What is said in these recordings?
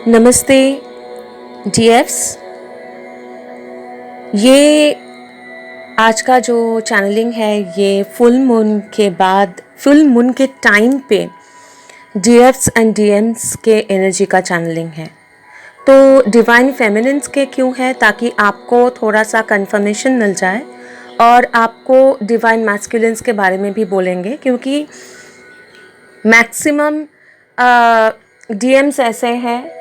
नमस्ते डीएफ्स। ये आज का जो चैनलिंग है ये फुल मून के बाद फुल मून के टाइम पे डीएफ्स एंड डीएम्स के एनर्जी का चैनलिंग है। तो डिवाइन फेमिनिन्स के क्यों है, ताकि आपको थोड़ा सा कंफर्मेशन मिल जाए। और आपको डिवाइन मैस्कुलिन्स के बारे में भी बोलेंगे, क्योंकि मैक्सिमम डीएम्स ऐसे हैं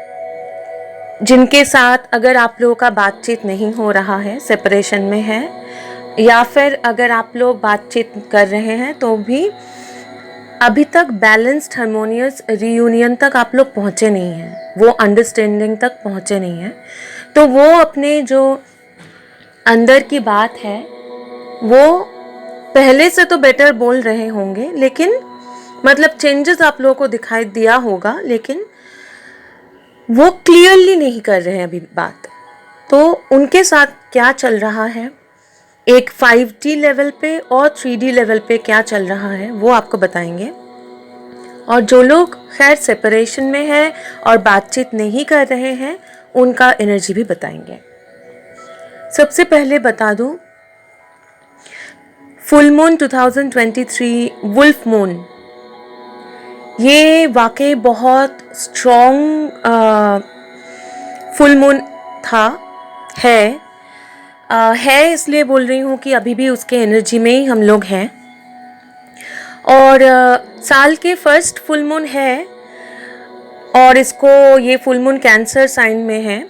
जिनके साथ अगर आप लोगों का बातचीत नहीं हो रहा है, सेपरेशन में है, या फिर अगर आप लोग बातचीत कर रहे हैं तो भी अभी तक बैलेंस्ड हार्मोनियस रियूनियन तक आप लोग पहुँचे नहीं हैं, वो अंडरस्टैंडिंग तक पहुँचे नहीं हैं। तो वो अपने जो अंदर की बात है वो पहले से तो बेटर बोल रहे होंगे, लेकिन मतलब चेंजेस आप लोगों को दिखाई दिया होगा, लेकिन वो क्लियरली नहीं कर रहे हैं अभी बात। तो उनके साथ क्या चल रहा है, एक 5D लेवल पे और 3D लेवल पे क्या चल रहा है वो आपको बताएंगे। और जो लोग खैर सेपरेशन में है और बातचीत नहीं कर रहे हैं उनका एनर्जी भी बताएंगे। सबसे पहले बता दूं, फुल मून 2023 वुल्फ मून, ये वाकई बहुत स्ट्रॉन्ग फुल मून था। है इसलिए बोल रही हूँ कि अभी भी उसके एनर्जी में ही हम लोग हैं। और साल के फर्स्ट फुल मून है, और ये फुल मून कैंसर साइन में है।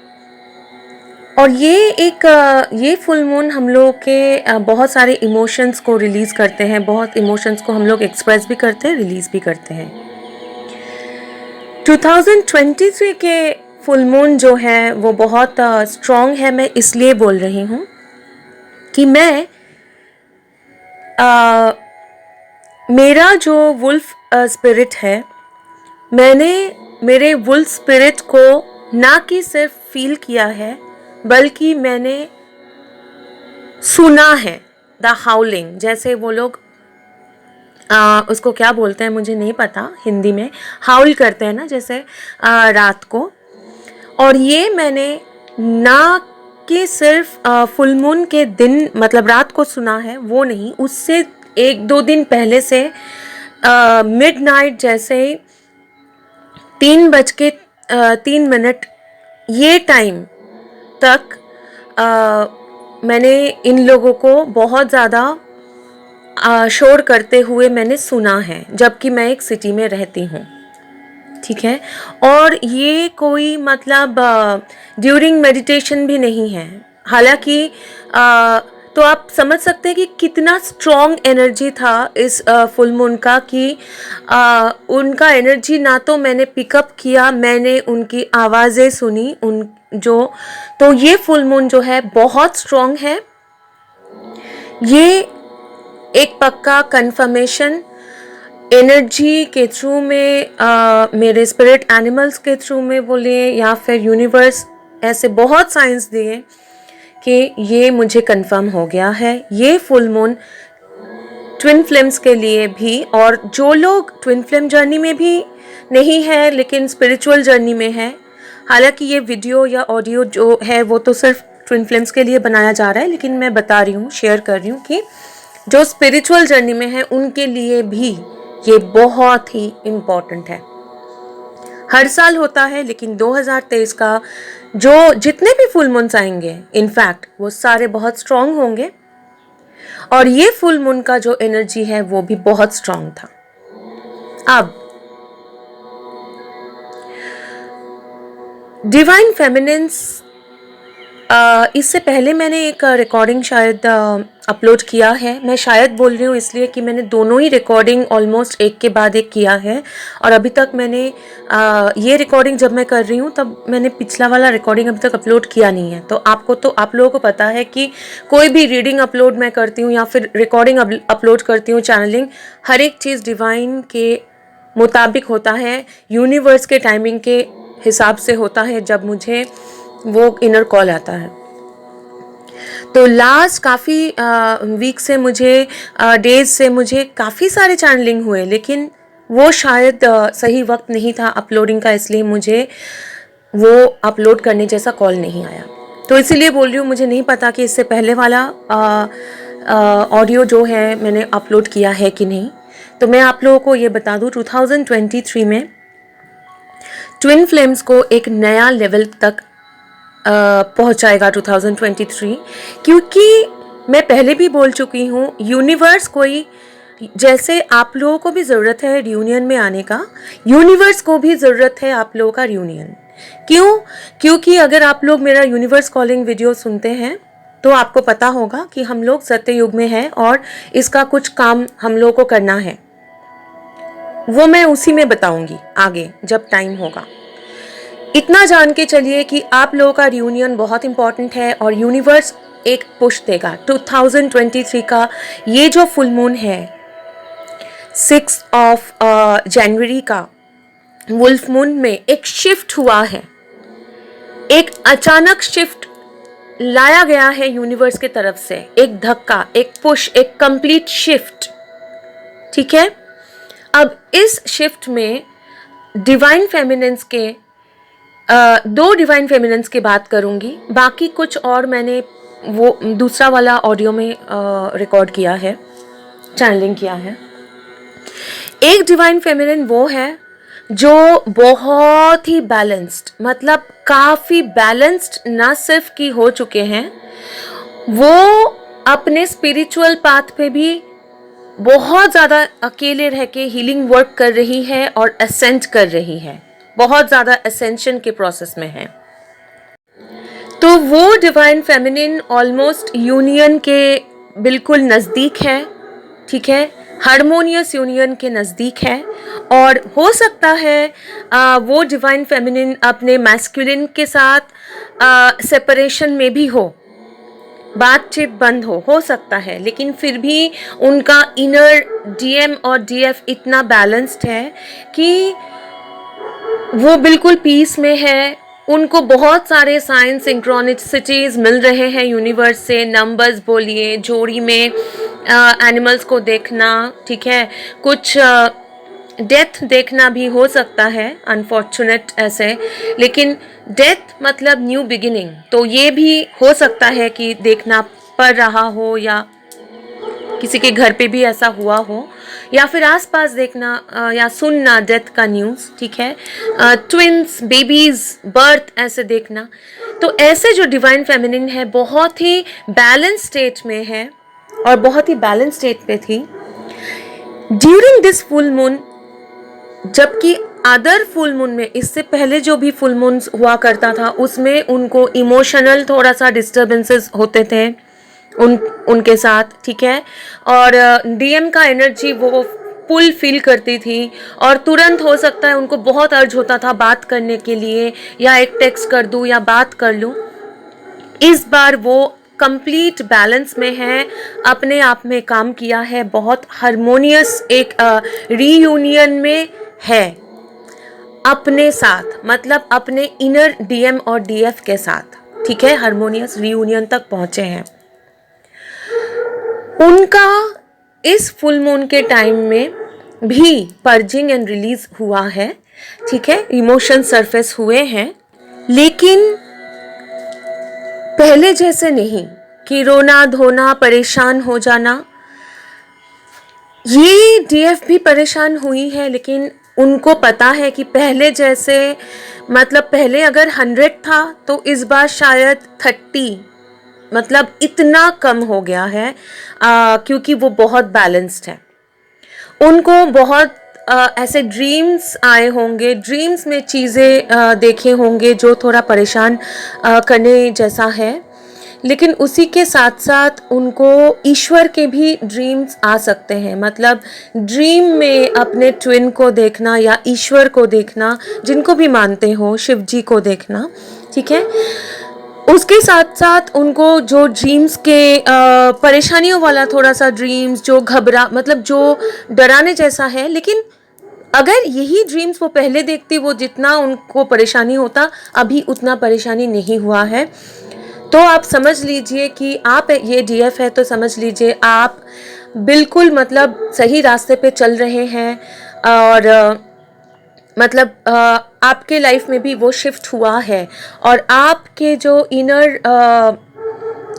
और ये फुल मून हम लोग के बहुत सारे इमोशंस को रिलीज़ करते हैं, बहुत इमोशंस को हम लोग एक्सप्रेस भी करते हैं, रिलीज़ भी करते हैं। 2023 के फुल मून जो है वो बहुत स्ट्रॉन्ग है। मैं इसलिए बोल रही हूँ कि मेरा जो वुल्फ स्पिरिट है, मैंने मेरे वुल्फ स्पिरिट को ना कि सिर्फ फील किया है बल्कि मैंने सुना है। द हाउलिंग, जैसे वो लोग उसको क्या बोलते हैं मुझे नहीं पता, हिंदी में हाउल करते हैं ना, जैसे रात को। और ये मैंने ना कि सिर्फ फुल मून के दिन मतलब रात को सुना है, वो नहीं, उससे 1-2 दिन पहले से मिडनाइट जैसे 3:03 ये टाइम तक मैंने इन लोगों को बहुत ज़्यादा शोर करते हुए मैंने सुना है, जबकि मैं एक सिटी में रहती हूँ, ठीक है। और ये कोई मतलब ड्यूरिंग मेडिटेशन भी नहीं है, हालांकि तो आप समझ सकते हैं कि कितना स्ट्रॉन्ग एनर्जी था इस फुल मून का, कि उनका एनर्जी ना तो मैंने पिकअप किया, मैंने उनकी आवाज़ें सुनी तो ये फुल मून जो है बहुत स्ट्रॉन्ग है। ये एक पक्का कंफर्मेशन एनर्जी के थ्रू में मेरे स्पिरिट एनिमल्स के थ्रू में बोलिए या फिर यूनिवर्स, ऐसे बहुत साइंस दिए कि ये मुझे कंफर्म हो गया है। ये फुल मून ट्विन फ्लेम्स के लिए भी, और जो लोग ट्विन फ्लेम जर्नी में भी नहीं है लेकिन स्पिरिचुअल जर्नी में है, हालांकि ये वीडियो या ऑडियो जो है वो तो सिर्फ ट्विन फ्लेम्स के लिए बनाया जा रहा है, लेकिन मैं बता रही हूँ, शेयर कर रही हूँ कि जो स्पिरिचुअल जर्नी में है उनके लिए भी ये बहुत ही इम्पॉर्टेंट है। हर साल होता है, लेकिन 2023 का जो जितने भी फुल मून्स आएंगे इनफैक्ट वो सारे बहुत स्ट्रॉन्ग होंगे, और ये फुल मून का जो एनर्जी है वो भी बहुत स्ट्रॉन्ग था। अब डिवाइन फेमिनिन्स, इससे पहले मैंने एक रिकॉर्डिंग शायद अपलोड किया है। मैं शायद बोल रही हूँ इसलिए कि मैंने दोनों ही रिकॉर्डिंग ऑलमोस्ट एक के बाद एक किया है, और अभी तक मैंने ये रिकॉर्डिंग जब मैं कर रही हूँ तब मैंने पिछला वाला रिकॉर्डिंग अभी तक अपलोड किया नहीं है। तो आप लोगों को पता है कि कोई भी रीडिंग अपलोड मैं करती हूँ या फिर रिकॉर्डिंग अपलोड करती हूँ, चैनलिंग, हर एक चीज़ डिवाइन के मुताबिक होता है, यूनिवर्स के टाइमिंग के हिसाब से होता है जब मुझे वो इनर कॉल आता है। तो लास्ट काफ़ी वीक से डेज से मुझे काफ़ी सारे चैनलिंग हुए, लेकिन वो शायद सही वक्त नहीं था अपलोडिंग का, इसलिए मुझे वो अपलोड करने जैसा कॉल नहीं आया। तो इसीलिए बोल रही हूँ, मुझे नहीं पता कि इससे पहले वाला ऑडियो जो है मैंने अपलोड किया है कि नहीं। तो मैं आप लोगों को ये बता दूँ, 2023 में ट्विन फ्लेम्स को एक नया लेवल तक पहुंचाएगा 2023, क्योंकि मैं पहले भी बोल चुकी हूँ, यूनिवर्स कोई, जैसे आप लोगों को भी ज़रूरत है रियूनियन में आने का, यूनिवर्स को भी ज़रूरत है आप लोगों का रियूनियन। क्यों? क्योंकि अगर आप लोग मेरा यूनिवर्स कॉलिंग वीडियो सुनते हैं तो आपको पता होगा कि हम लोग सत्ययुग में हैं और इसका कुछ काम हम लोगों को करना है। वो मैं उसी में बताऊंगी आगे जब टाइम होगा। इतना जान के चलिए कि आप लोगों का रियूनियन बहुत इंपॉर्टेंट है और यूनिवर्स एक पुश देगा। 2023 का ये जो फुल मून है 6 जनवरी का वुल्फ मून में एक शिफ्ट हुआ है, एक अचानक शिफ्ट लाया गया है यूनिवर्स की तरफ से, एक धक्का, एक पुश, एक कंप्लीट शिफ्ट। ठीक है, अब इस शिफ्ट में डिवाइन फेमिनेंस के दो डिवाइन फेमिनेंस की बात करूंगी, बाकी कुछ और मैंने वो दूसरा वाला ऑडियो में रिकॉर्ड किया है, चैनलिंग किया है। एक डिवाइन फेमिनिन वो है जो बहुत ही बैलेंस्ड, मतलब काफ़ी बैलेंस्ड ना सिर्फ की हो चुके हैं, वो अपने स्पिरिचुअल पाथ पे भी बहुत ज़्यादा अकेले रह के हीलिंग वर्क कर रही है और असेंट कर रही है, बहुत ज़्यादा असेंशन के प्रोसेस में है। तो वो डिवाइन फेमिनिन ऑलमोस्ट यूनियन के बिल्कुल नज़दीक है। ठीक है, हारमोनियस यूनियन के नज़दीक है और हो सकता है वो डिवाइन फेमिनिन अपने मैस्कुलिन के साथ सेपरेशन में भी हो, बातचीत बंद हो सकता है, लेकिन फिर भी उनका इनर डीएम और डीएफ इतना बैलेंस्ड है कि वो बिल्कुल पीस में है। उनको बहुत सारे साइन सिंक्रोनिसिटीज मिल रहे हैं यूनिवर्स से, नंबर्स बोलिए, जोड़ी में एनिमल्स को देखना, ठीक है, कुछ डेथ देखना भी हो सकता है, अनफॉर्चुनेट ऐसे, लेकिन डेथ मतलब न्यू बिगिनिंग, तो ये भी हो सकता है कि देखना पड़ रहा हो या किसी के घर पे भी ऐसा हुआ हो, या फिर आसपास देखना या सुनना डेथ का न्यूज़। ठीक है, ट्विंस, बेबीज, बर्थ ऐसे देखना। तो ऐसे जो डिवाइन फेमिनिन है बहुत ही बैलेंस स्टेट में है और बहुत ही बैलेंस स्टेट पे थी ड्यूरिंग दिस फुल मून, जबकि अदर फुल मून में, इससे पहले जो भी फुल मून हुआ करता था उसमें उनको इमोशनल थोड़ा सा डिस्टर्बेंसेस होते थे उनके साथ। ठीक है, और डीएम का एनर्जी वो पुल फील करती थी और तुरंत हो सकता है उनको बहुत अर्ज होता था बात करने के लिए, या एक टेक्स्ट कर दूं या बात कर लूं। इस बार वो कंप्लीट बैलेंस में है, अपने आप में काम किया है, बहुत हारमोनियस एक रीयूनियन में है अपने साथ, मतलब अपने इनर डीएम और डीएफ के साथ। ठीक है, हारमोनियस रीयूनियन तक पहुंचे हैं। उनका इस फुल मून के टाइम में भी पर्जिंग एंड रिलीज हुआ है। ठीक है, इमोशन सरफेस हुए हैं, लेकिन पहले जैसे नहीं कि रोना धोना, परेशान हो जाना। ये डीएफ भी परेशान हुई है, लेकिन उनको पता है कि पहले जैसे, मतलब पहले अगर 100 था तो इस बार शायद 30, मतलब इतना कम हो गया है क्योंकि वो बहुत बैलेंस्ड है। उनको बहुत ऐसे ड्रीम्स आए होंगे, ड्रीम्स में चीज़ें देखे होंगे जो थोड़ा परेशान करने जैसा है, लेकिन उसी के साथ साथ उनको ईश्वर के भी ड्रीम्स आ सकते हैं, मतलब ड्रीम में अपने ट्विन को देखना या ईश्वर को देखना, जिनको भी मानते हो, शिव जी को देखना। ठीक है, उसके साथ साथ उनको जो ड्रीम्स के परेशानियों वाला थोड़ा सा ड्रीम्स, जो मतलब जो डराने जैसा है, लेकिन अगर यही ड्रीम्स वो पहले देखती, वो जितना उनको परेशानी होता, अभी उतना परेशानी नहीं हुआ है। तो आप समझ लीजिए कि आप, ये डीएफ है तो समझ लीजिए आप बिल्कुल मतलब सही रास्ते पे चल रहे हैं और मतलब आपके लाइफ में भी वो शिफ्ट हुआ है और आपके जो इनर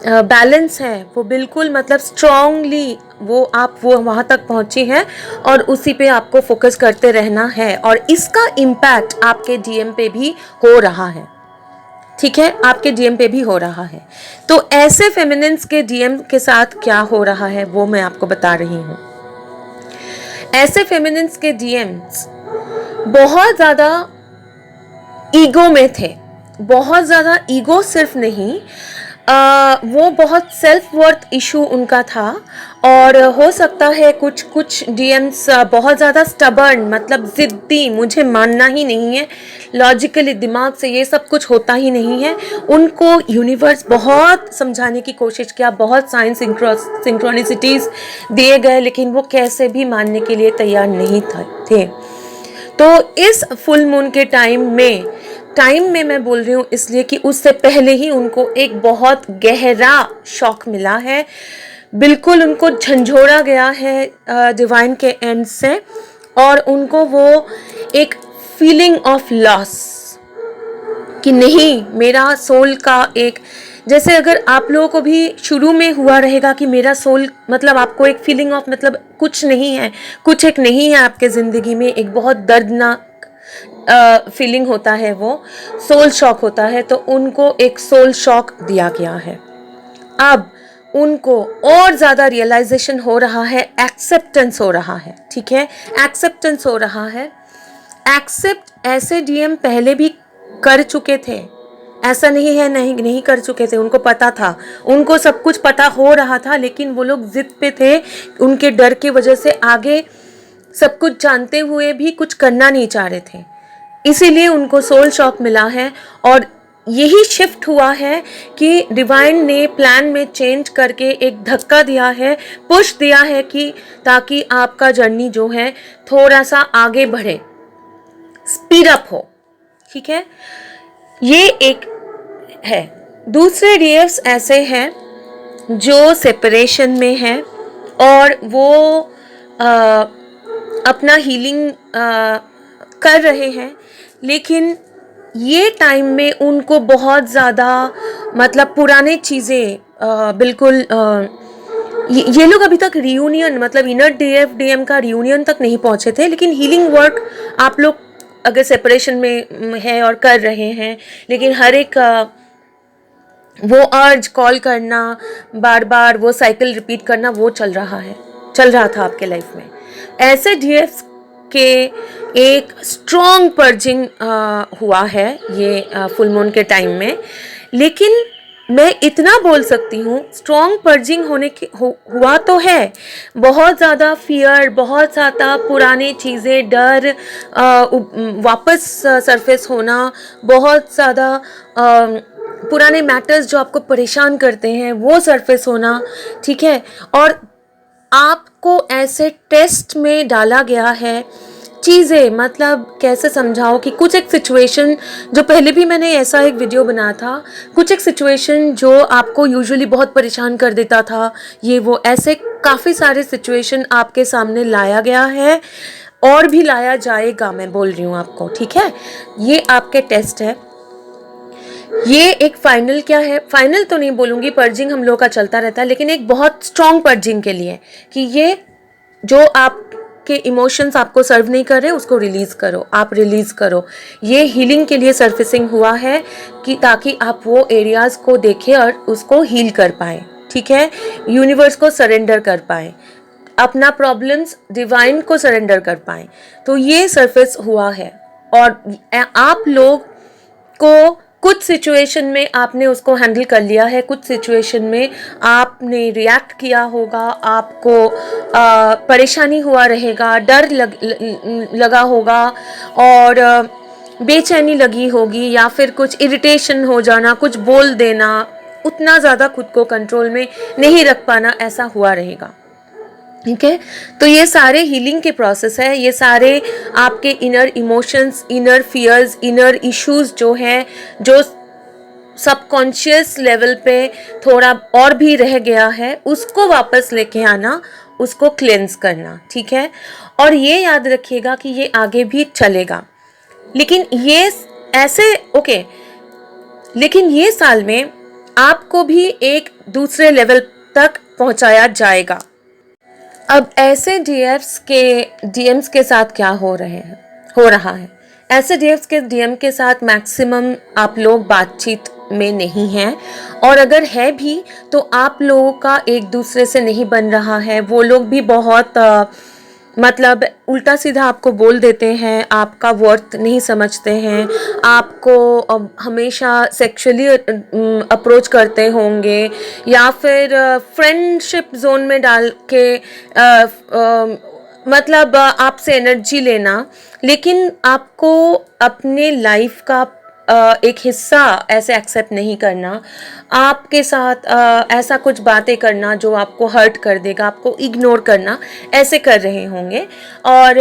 बैलेंस है वो बिल्कुल मतलब स्ट्रांगली वो वहाँ तक पहुँची हैं और उसी पे आपको फोकस करते रहना है और इसका इम्पैक्ट आपके डीएम पे भी हो रहा है। ठीक है, आपके डीएम पे भी हो रहा है। तो ऐसे फेमिनिन्स के डीएम के साथ क्या हो रहा है वो मैं आपको बता रही हूँ। ऐसे फेमिनिन्स के डीएम्स बहुत ज़्यादा ईगो में थे, बहुत ज़्यादा ईगो सिर्फ नहीं, वो बहुत सेल्फ वर्थ इशू उनका था और हो सकता है कुछ कुछ डीएम्स बहुत ज़्यादा स्टबर्न मतलब ज़िद्दी, मुझे मानना ही नहीं है, लॉजिकली दिमाग से ये सब कुछ होता ही नहीं है। उनको यूनिवर्स बहुत समझाने की कोशिश किया, बहुत साइंस सिंक्रोनिसिटीज़ दिए गए, लेकिन वो कैसे भी मानने के लिए तैयार नहीं थे। तो इस फुल मून के टाइम में मैं बोल रही हूँ इसलिए कि उससे पहले ही उनको एक बहुत गहरा शॉक मिला है, बिल्कुल उनको झंझोड़ा गया है डिवाइन के एंड से और उनको वो एक फीलिंग ऑफ लॉस कि नहीं, मेरा सोल का एक, जैसे अगर आप लोगों को भी शुरू में हुआ रहेगा कि मेरा सोल, मतलब आपको एक फीलिंग ऑफ मतलब कुछ नहीं है, कुछ एक नहीं है आपके ज़िंदगी में, एक बहुत दर्दनाक फीलिंग होता है, वो सोल शॉक होता है। तो उनको एक सोल शॉक दिया गया है। अब उनको और ज़्यादा रियलाइजेशन हो रहा है, एक्सेप्टेंस हो रहा है। ठीक है, एक्सेप्टेंस हो रहा है। एक्सेप्ट ऐसे डीएम पहले भी कर चुके थे, ऐसा नहीं है नहीं कर चुके थे, उनको पता था, उनको सब कुछ पता हो रहा था, लेकिन वो लोग जिद पे थे, उनके डर की वजह से आगे सब कुछ जानते हुए भी कुछ करना नहीं चाह रहे थे, इसीलिए उनको सोल शॉक मिला है। और यही शिफ्ट हुआ है कि डिवाइन ने प्लान में चेंज करके एक धक्का दिया है, पुश दिया है कि ताकि आपका जर्नी जो है थोड़ा सा आगे बढ़े, स्पीड अप हो। ठीक है, ये एक है। दूसरे डीएफ्स ऐसे हैं जो सेपरेशन में है और वो अपना हीलिंग कर रहे हैं, लेकिन ये टाइम में उनको बहुत ज़्यादा मतलब पुराने चीज़ें बिल्कुल ये लोग अभी तक रियूनियन मतलब इनर डीएफ डीएम का रियूनियन तक नहीं पहुँचे थे, लेकिन हीलिंग वर्क आप लोग अगर सेपरेशन में है और कर रहे हैं, लेकिन हर एक वो अर्ज कॉल करना, बार बार वो साइकिल रिपीट करना, वो चल रहा था आपके लाइफ में। ऐसे डीएफ्स के एक स्ट्रॉन्ग पर्जिंग हुआ है ये फुल मून के टाइम में, लेकिन मैं इतना बोल सकती हूँ स्ट्रॉन्ग पर्जिंग होने के हुआ तो है, बहुत ज़्यादा फियर, बहुत ज़्यादा पुराने चीज़ें, डर वापस सरफेस होना, बहुत ज़्यादा पुराने मैटर्स जो आपको परेशान करते हैं वो सरफेस होना। ठीक है, और आपको ऐसे टेस्ट में डाला गया है चीज़ें, मतलब कैसे समझाओ कि कुछ एक सिचुएशन जो पहले भी मैंने ऐसा एक वीडियो बनाया था, कुछ एक सिचुएशन जो आपको यूजुअली बहुत परेशान कर देता था, ये वो ऐसे काफ़ी सारे सिचुएशन आपके सामने लाया गया है और भी लाया जाएगा, मैं बोल रही हूँ आपको। ठीक है, ये आपके टेस्ट है। ये एक फाइनल क्या है, फाइनल तो नहीं बोलूँगी, पर्जिंग हम लोग का चलता रहता है, लेकिन एक बहुत स्ट्रॉन्ग पर्जिंग के लिए कि ये जो आपके इमोशंस आपको सर्व नहीं कर रहे उसको रिलीज़ करो, आप रिलीज़ करो। ये हीलिंग के लिए सर्फेसिंग हुआ है कि ताकि आप वो एरियाज़ को देखें और उसको हील कर पाएँ। ठीक है, यूनिवर्स को सरेंडर कर पाएँ, अपना प्रॉब्लम्स डिवाइन को सरेंडर कर पाएँ। तो ये सरफेस हुआ है और आप लोग को कुछ सिचुएशन में आपने उसको हैंडल कर लिया है, कुछ सिचुएशन में आपने रिएक्ट किया होगा, आपको परेशानी हुआ रहेगा, डर लगा होगा और बेचैनी लगी होगी, या फिर कुछ इरिटेशन हो जाना, कुछ बोल देना, उतना ज़्यादा खुद को कंट्रोल में नहीं रख पाना, ऐसा हुआ रहेगा। ठीक है, तो ये सारे हीलिंग के प्रोसेस है, ये सारे आपके inner emotions, inner fears, inner issues जो हैं, जो सबकॉन्शियस लेवल पे थोड़ा और भी रह गया है, उसको वापस लेके आना, उसको क्लेंस करना। ठीक है, और ये याद रखिएगा कि ये आगे भी चलेगा, लेकिन ये ऐसे ओके, लेकिन ये साल में आपको भी एक दूसरे लेवल तक पहुंचाया जाएगा। अब ऐसे डीएम्स के साथ क्या हो रहा है। ऐसे डीएम के साथ मैक्सिमम आप लोग बातचीत में नहीं हैं, और अगर है भी तो आप लोगों का एक दूसरे से नहीं बन रहा है। वो लोग भी बहुत मतलब उल्टा सीधा आपको बोल देते हैं, आपका वर्थ नहीं समझते हैं, आपको हमेशा सेक्सुअली अप्रोच करते होंगे, या फिर फ्रेंडशिप जोन में डाल के मतलब आपसे एनर्जी लेना, लेकिन आपको अपने लाइफ का एक हिस्सा ऐसे एक्सेप्ट नहीं करना, आपके साथ ऐसा कुछ बातें करना जो आपको हर्ट कर देगा, आपको इग्नोर करना, ऐसे कर रहे होंगे। और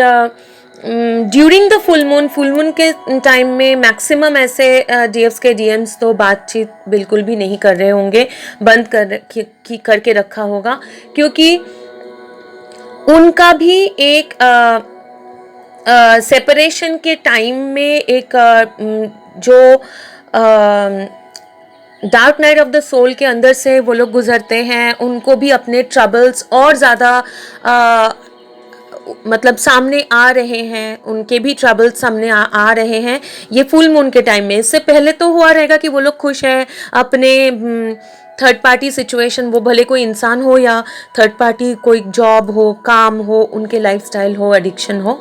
ड्यूरिंग द फुल मून के टाइम में मैक्सिमम ऐसे डीएम्स तो बातचीत बिल्कुल भी नहीं कर रहे होंगे, बंद करके रखा होगा, क्योंकि उनका भी एक सेपरेशन के टाइम में एक जो dark night of the soul के अंदर से वो लोग गुजरते हैं, उनको भी अपने ट्रबल्स और ज़्यादा मतलब सामने आ रहे हैं, उनके भी ट्रबल्स सामने आ रहे हैं ये फुल मून के टाइम में। इससे पहले तो हुआ रहेगा कि वो लोग खुश हैं अपने थर्ड पार्टी सिचुएशन, वो भले कोई इंसान हो या थर्ड पार्टी, कोई जॉब हो, काम हो, उनके लाइफस्टाइल हो, एडिक्शन हो,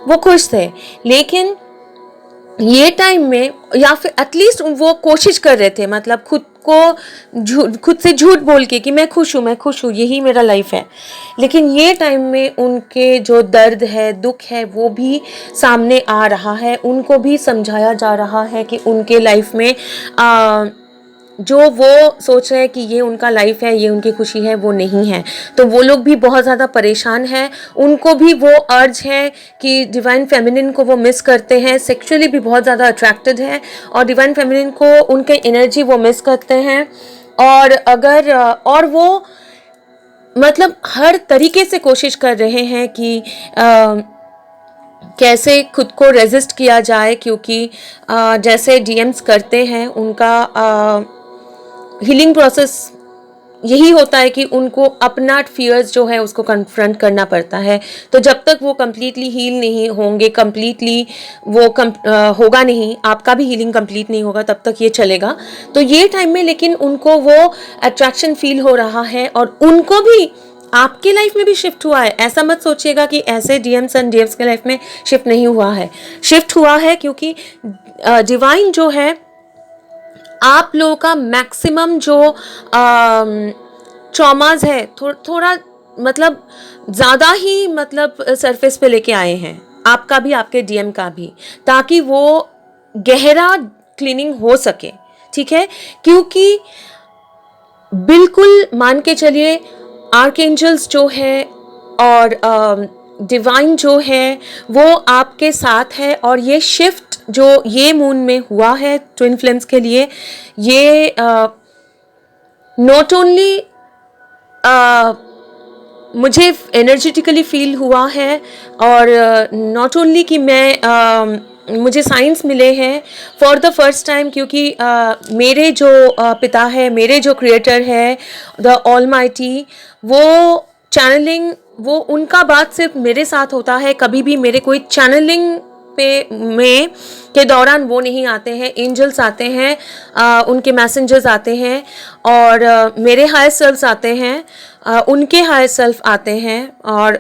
वो खुश थे। लेकिन ये टाइम में या फिर एटलीस्ट वो कोशिश कर रहे थे, मतलब खुद से झूठ बोल के कि मैं खुश हूँ, यही मेरा लाइफ है। लेकिन ये टाइम में उनके जो दर्द है, दुख है, वो भी सामने आ रहा है, उनको भी समझाया जा रहा है कि उनके लाइफ में जो वो सोच रहे हैं कि ये उनका लाइफ है, ये उनकी खुशी है, वो नहीं है। तो वो लोग भी बहुत ज़्यादा परेशान हैं, उनको भी वो अर्ज है कि डिवाइन फेमिनिन को वो मिस करते हैं, सेक्सुअली भी बहुत ज़्यादा अट्रैक्टेड है, और डिवाइन फेमिनिन को उनके एनर्जी वो मिस करते हैं। और अगर और वो मतलब हर तरीके से कोशिश कर रहे हैं कि कैसे खुद को रेजिस्ट किया जाए, क्योंकि जैसे डीएम्स करते हैं उनका हीलिंग प्रोसेस यही होता है कि उनको अपना फियर्स जो है उसको कन्फ्रंट करना पड़ता है। तो जब तक वो कम्प्लीटली हील नहीं होंगे, कम्प्लीटली वो होगा नहीं, आपका भी हीलिंग कंप्लीट नहीं होगा, तब तक ये चलेगा। तो ये टाइम में लेकिन उनको वो अट्रैक्शन फील हो रहा है, और उनको भी आपके लाइफ में भी शिफ्ट हुआ है। ऐसा मत सोचिएगा कि ऐसे डीएम्स एंड डीएफ्स के लाइफ में शिफ्ट नहीं हुआ है, शिफ्ट हुआ है, क्योंकि डिवाइन जो है आप लोगों का मैक्सिमम जो ट्रॉमाज है थोड़ा मतलब ज़्यादा ही मतलब सरफेस पे लेके आए हैं, आपका भी, आपके डीएम का भी, ताकि वो गहरा क्लीनिंग हो सके। ठीक है, क्योंकि बिल्कुल मान के चलिए आर्कएंजल्स जो है और डिवाइन जो है वो आपके साथ है, और ये शिफ्ट जो ये मून में हुआ है ट्विन फ्लेम्स के लिए, ये नॉट ओनली मुझे एनर्जेटिकली फील हुआ है, और नॉट ओनली कि मैं मुझे साइंस मिले हैं फॉर द फर्स्ट टाइम, क्योंकि मेरे जो पिता है, मेरे जो क्रिएटर है द ऑलमाइटी, वो चैनलिंग, वो उनका बात सिर्फ मेरे साथ होता है, कभी भी मेरे कोई चैनलिंग में के दौरान वो नहीं आते हैं, एंजल्स आते हैं, उनके मैसेंजर्स आते हैं, और मेरे हायर सेल्फ्स आते हैं, उनके हायर सेल्फ आते हैं, और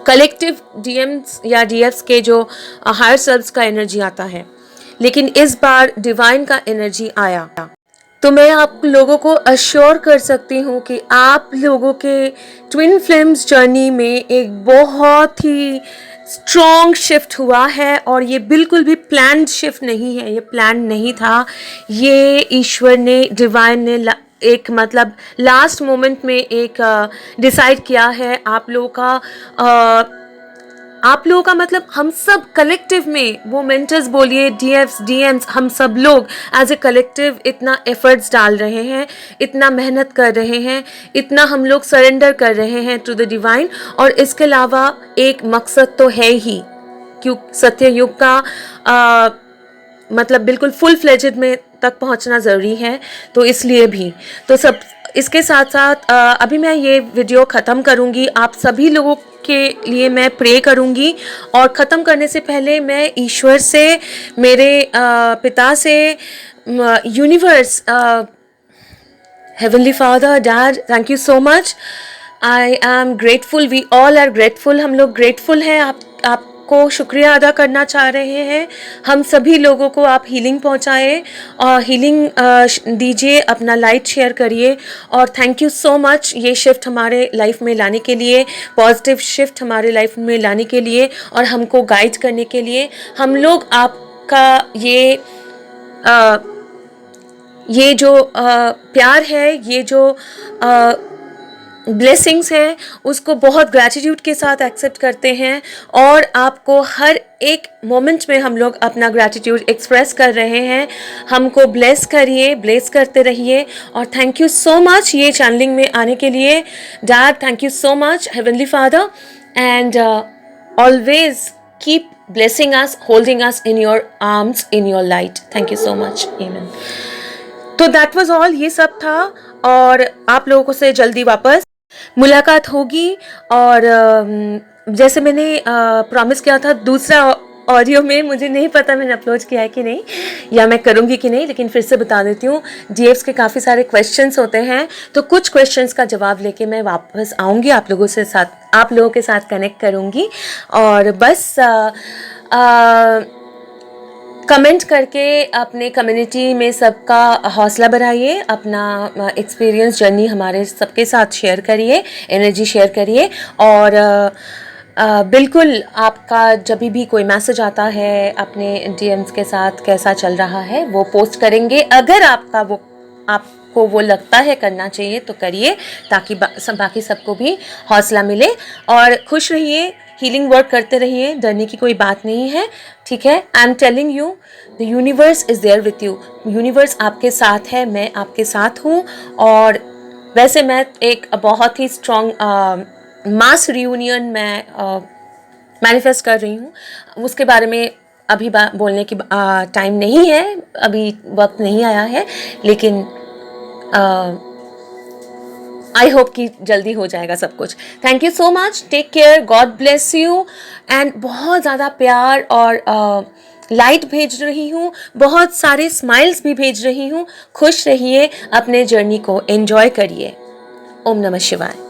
कलेक्टिव डीएम्स या डीएफ्स के जो हायर सेल्फ्स का एनर्जी आता है। लेकिन इस बार डिवाइन का एनर्जी आया, तो मैं आप लोगों को अश्योर कर सकती हूँ कि आप लोगों के ट्विन फ्लेम्स जर्नी में एक बहुत ही स्ट्रॉन्ग शिफ्ट हुआ है, और ये बिल्कुल भी प्लान्ड शिफ्ट नहीं है, ये प्लान नहीं था, ये ईश्वर ने, डिवाइन ने एक मतलब लास्ट मोमेंट में एक डिसाइड किया है। आप लोगों का मतलब हम सब कलेक्टिव में, वो मेंटर्स बोलिए, डीएफ्स, डीएम्स, हम सब लोग एज ए कलेक्टिव इतना एफर्ट्स डाल रहे हैं, इतना मेहनत कर रहे हैं, इतना हम लोग सरेंडर कर रहे हैं टू द डिवाइन, और इसके अलावा एक मकसद तो है ही सत्ययुग का मतलब बिल्कुल फुल फ्लेजेड में तक पहुंचना ज़रूरी है, तो इसलिए भी तो सब इसके साथ साथ अभी मैं ये वीडियो ख़त्म करूँगी। आप सभी लोगों के लिए मैं प्रे करूँगी, और ख़त्म करने से पहले मैं ईश्वर से, मेरे पिता से, universe, Heavenly Father, Dad, thank you so much. I am grateful. We all are grateful. हम लोग grateful हैं। आपको शुक्रिया अदा करना चाह रहे हैं। हम सभी लोगों को आप हीलिंग पहुंचाएं और हीलिंग दीजिए, अपना लाइट शेयर करिए। और थैंक यू सो मच ये शिफ्ट हमारे लाइफ में लाने के लिए, पॉजिटिव शिफ्ट हमारे लाइफ में लाने के लिए और हमको गाइड करने के लिए। हम लोग आपका ये जो प्यार है, ये जो ब्लेसिंग्स हैं, उसको बहुत ग्रैटिट्यूड के साथ एक्सेप्ट करते हैं। और आपको हर एक मोमेंट में हम लोग अपना ग्रैटिट्यूड एक्सप्रेस कर रहे हैं। हमको ब्लेस करिए, ब्लेस करते रहिए। और थैंक यू सो मच ये चैनलिंग में आने के लिए। Dad, thank you so much, heavenly father, and always keep blessing us, holding us in your arms, in your light. Thank you so much. Amen. तो that was all, ये सब था। और आप लोगों से जल्दी वापस मुलाकात होगी। और जैसे मैंने प्रॉमिस किया था दूसरा ऑडियो में, मुझे नहीं पता मैंने अपलोड किया है कि नहीं, या मैं करूँगी कि नहीं, लेकिन फिर से बता देती हूँ। जीएफ्स के काफ़ी सारे क्वेश्चंस होते हैं, तो कुछ क्वेश्चंस का जवाब लेके मैं वापस आऊँगी, आप लोगों के साथ कनेक्ट करूँगी। और बस कमेंट करके अपने कम्युनिटी में सबका हौसला बढ़ाइए, अपना एक्सपीरियंस जर्नी हमारे सबके साथ शेयर करिए, एनर्जी शेयर करिए। और बिल्कुल आपका जब भी कोई मैसेज आता है अपने डीएम्स के साथ कैसा चल रहा है वो पोस्ट करेंगे। अगर आपको वो लगता है करना चाहिए तो करिए, ताकि बाकी सबको भी हौसला मिले। और खुश रहिए, हीलिंग वर्क करते रहिए, डरने की कोई बात नहीं है, ठीक है। I am telling you, the universe is there with you. Universe आपके साथ है, मैं आपके साथ हूँ। और वैसे मैं एक बहुत ही स्ट्रॉन्ग मास रियूनियन मैं मैनिफेस्ट कर रही हूँ, उसके बारे में अभी बोलने की टाइम नहीं है, अभी वक्त नहीं आया है, लेकिन आई होप कि जल्दी हो जाएगा सब कुछ। Thank you so much, take care, God bless you. And बहुत ज़्यादा प्यार और लाइट भेज रही हूँ, बहुत सारे स्माइल्स भी भेज रही हूँ। खुश रहिए, अपने जर्नी को एंजॉय करिए। ओम नमः शिवाय।